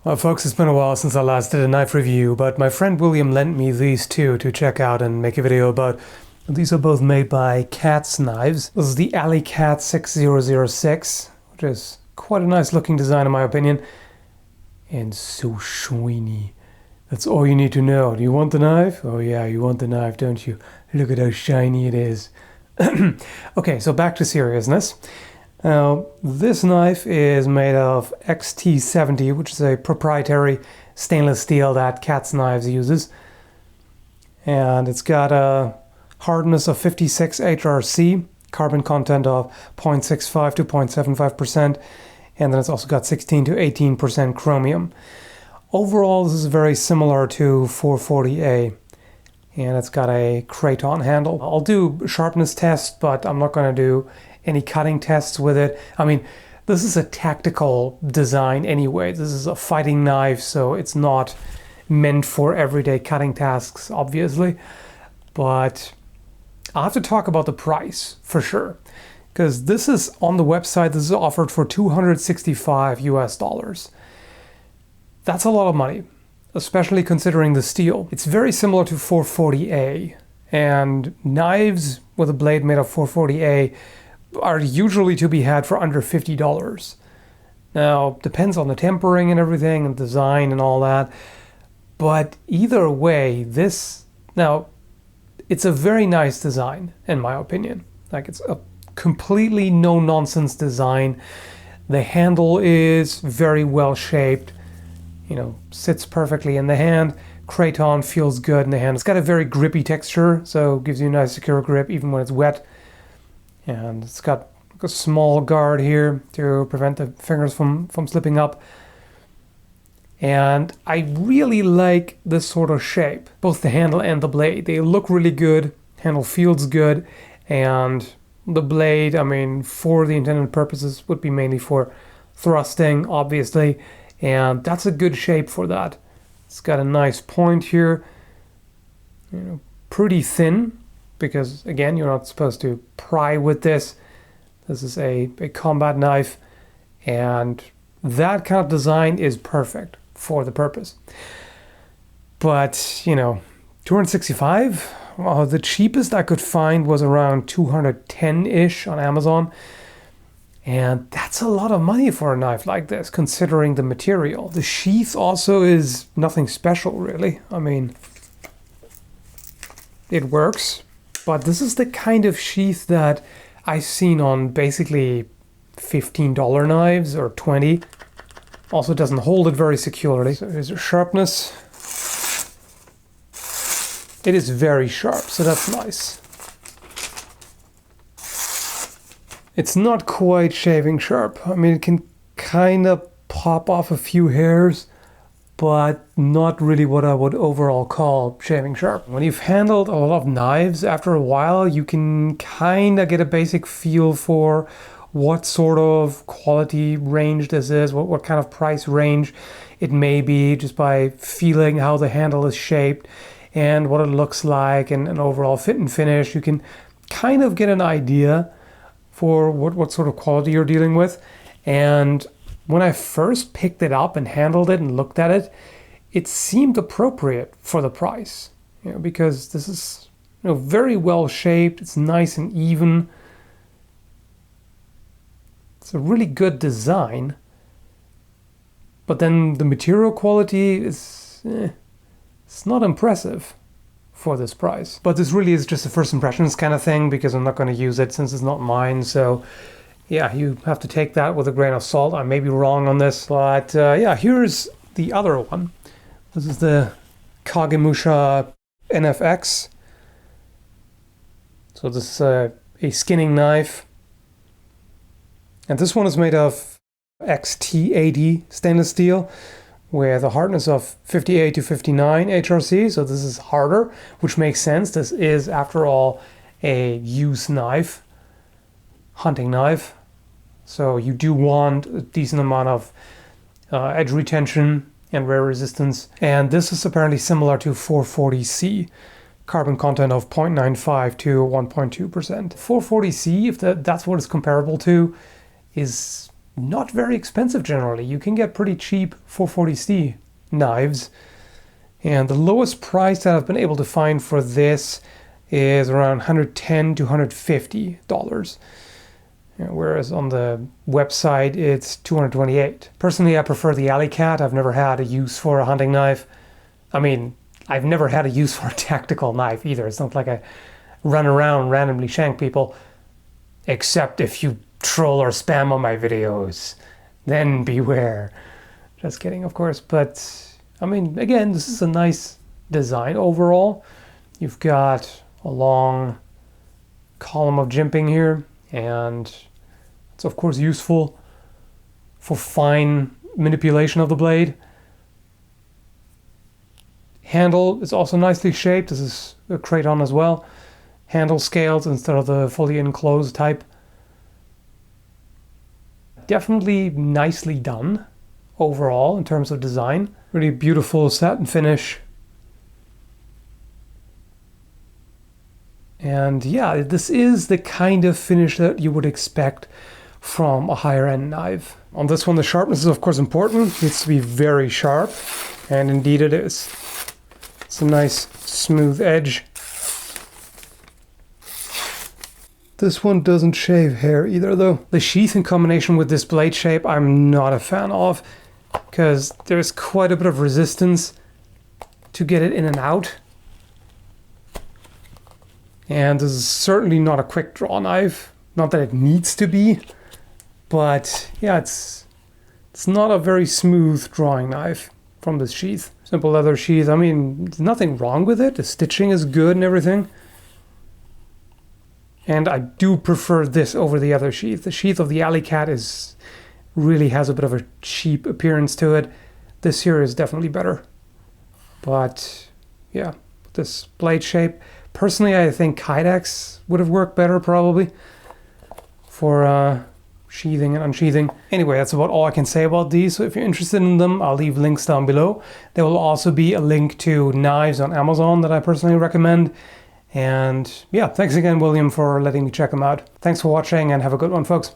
Well, folks, it's been a while since I last did a knife review, but my friend William lent me these two to check out and make a video about. These are both made by Katz knives. This is the Alley Cat 6006, which is quite a nice looking design in my opinion. And so shiny. That's all you need to know. Do you want the knife? Oh yeah, you want the knife, don't you? Look at how shiny it is. Okay, so back to seriousness. Now, this knife is made of XT70, which is a proprietary stainless steel that Katz Knives uses. And it's got a hardness of 56 HRC, carbon content of 0.65 to 0.75%, and then it's also got 16 to 18% chromium. Overall, this is very similar to 440A, and it's got a craton handle. I'll do sharpness test, but I'm not going to do any cutting tests with it. I mean, this is a tactical design anyway. This is a fighting knife, so it's not meant for everyday cutting tasks, obviously. But I'll have to talk about the price for sure, because this is on the website. This is offered for $265 US. That's a lot of money, especially considering the steel. It's very similar to 440A, and knives with a blade made of 440A are usually to be had for under $50. Now, depends on the tempering and everything and design and all that. But either way, it's a very nice design in my opinion. Like, it's a completely no-nonsense design. The handle is very well shaped, sits perfectly in the hand. Craton feels good in the hand. It's got a very grippy texture, so it gives you a nice secure grip even when it's wet. And it's got a small guard here to prevent the fingers from slipping up. And I really like this sort of shape, both the handle and the blade. They look really good, handle feels good, and the blade, I mean, for the intended purposes, would be mainly for thrusting, obviously, and that's a good shape for that. It's got a nice point here, pretty thin, because again, you're not supposed to pry with this. This is a combat knife, and that kind of design is perfect for the purpose. But, $265? Well, the cheapest I could find was around $210-ish on Amazon. And that's a lot of money for a knife like this, considering the material. The sheath also is nothing special, really. I mean, it works. But this is the kind of sheath that I've seen on basically $15 knives or $20. Also doesn't hold it very securely. So here's your sharpness. It is very sharp, so that's nice. It's not quite shaving sharp. I mean, it can kind of pop off a few hairs, but not really what I would overall call shaving sharp. When you've handled a lot of knives after a while, you can kind of get a basic feel for what sort of quality range this is, what kind of price range it may be, just by feeling how the handle is shaped and what it looks like and an overall fit and finish. You can kind of get an idea for what sort of quality you're dealing with. And when I first picked it up and handled it and looked at it, it seemed appropriate for the price, because this is very well shaped. It's nice and even. It's a really good design. But then the material quality is it's not impressive for this price. But this really is just a first impressions kind of thing, because I'm not going to use it since it's not mine. So yeah, you have to take that with a grain of salt. I may be wrong on this, but yeah, here's the other one. This is the Kagemusha NFX. So this is a skinning knife. And this one is made of XT80 stainless steel with a hardness of 58 to 59 HRC. So this is harder, which makes sense. This is, after all, a use knife, hunting knife. So you do want a decent amount of edge retention and wear resistance. And this is apparently similar to 440C, carbon content of 0.95 to 1.2%. 440C, if that's what it's comparable to, is not very expensive generally. You can get pretty cheap 440C knives. And the lowest price that I've been able to find for this is around $110 to $150. Whereas on the website it's $228. Personally, I prefer the Alley Cat. I've never had a use for a hunting knife. I mean, I've never had a use for a tactical knife either. It's not like I run around randomly shank people. Except if you troll or spam on my videos. Then beware. Just kidding, of course. But, I mean, again, this is a nice design overall. You've got a long column of jimping here. And it's, of course, useful for fine manipulation of the blade. Handle is also nicely shaped. This is a Kraton as well. Handle scales instead of the fully enclosed type. Definitely nicely done overall in terms of design. Really beautiful satin finish. And yeah, this is the kind of finish that you would expect from a higher end knife. On this one, the sharpness is of course important. It needs to be very sharp, and indeed it is. It's a nice smooth edge. This one doesn't shave hair either though. The sheath in combination with this blade shape I'm not a fan of, because there's quite a bit of resistance to get it in and out. And this is certainly not a quick draw knife. Not that it needs to be, but yeah, it's not a very smooth drawing knife from this sheath. Simple leather sheath. I mean, there's nothing wrong with it. The stitching is good and everything. And I do prefer this over the other sheath. The sheath of the Alley Cat really has a bit of a cheap appearance to it. This here is definitely better. But yeah, this blade shape. Personally, I think Kydex would have worked better probably for sheathing and unsheathing. Anyway, that's about all I can say about these. So if you're interested in them, I'll leave links down below. There will also be a link to knives on Amazon that I personally recommend. And yeah, thanks again, William, for letting me check them out. Thanks for watching and have a good one, folks.